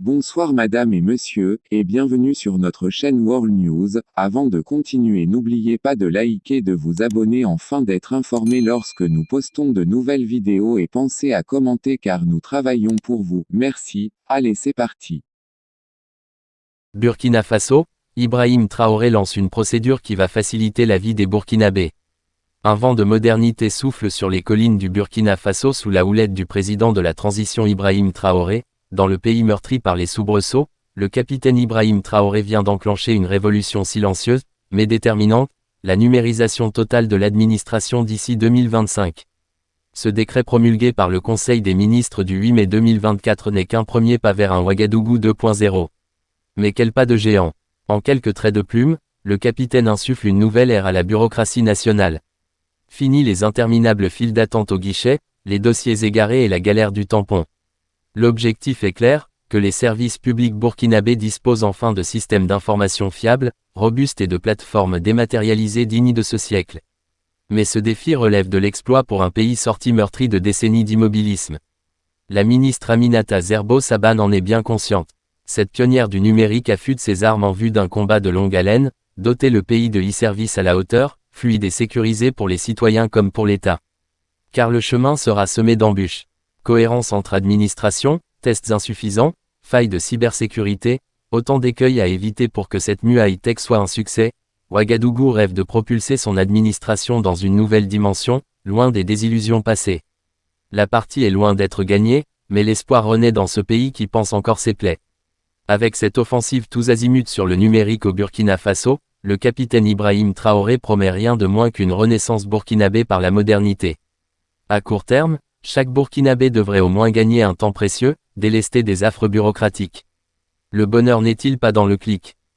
Bonsoir madame et monsieur, et bienvenue sur notre chaîne World News. Avant de continuer, n'oubliez pas de liker et de vous abonner afin d'être informé lorsque nous postons de nouvelles vidéos et pensez à commenter car nous travaillons pour vous. Merci, allez c'est parti. Burkina Faso, Ibrahim Traoré lance une procédure qui va faciliter la vie des Burkinabés. Un vent de modernité souffle sur les collines du Burkina Faso sous la houlette du président de la transition Ibrahim Traoré. Dans le pays meurtri par les soubresauts, le capitaine Ibrahim Traoré vient d'enclencher une révolution silencieuse, mais déterminante, la numérisation totale de l'administration d'ici 2025. Ce décret promulgué par le Conseil des ministres du 8 mai 2024 n'est qu'un premier pas vers un Ouagadougou 2.0. Mais quel pas de géant! En quelques traits de plume, le capitaine insuffle une nouvelle ère à la bureaucratie nationale. Fini les interminables files d'attente au guichet, les dossiers égarés et la galère du tampon. L'objectif est clair, que les services publics burkinabés disposent enfin de systèmes d'information fiables, robustes et de plateformes dématérialisées dignes de ce siècle. Mais ce défi relève de l'exploit pour un pays sorti meurtri de décennies d'immobilisme. La ministre Aminata Zerbo Saban en est bien consciente. Cette pionnière du numérique affûte ses armes en vue d'un combat de longue haleine, doter le pays de e-services à la hauteur, fluide et sécurisé pour les citoyens comme pour l'État. Car le chemin sera semé d'embûches. Cohérence entre administration, tests insuffisants, failles de cybersécurité, autant d'écueils à éviter pour que cette mue high-tech soit un succès. Ouagadougou rêve de propulser son administration dans une nouvelle dimension, loin des désillusions passées. La partie est loin d'être gagnée, mais l'espoir renaît dans ce pays qui pense encore ses plaies. Avec cette offensive tous azimuts sur le numérique au Burkina Faso, le capitaine Ibrahim Traoré promet rien de moins qu'une renaissance burkinabé par la modernité. À court terme, chaque Burkinabé devrait au moins gagner un temps précieux, délesté des affres bureaucratiques. Le bonheur n'est-il pas dans le clic?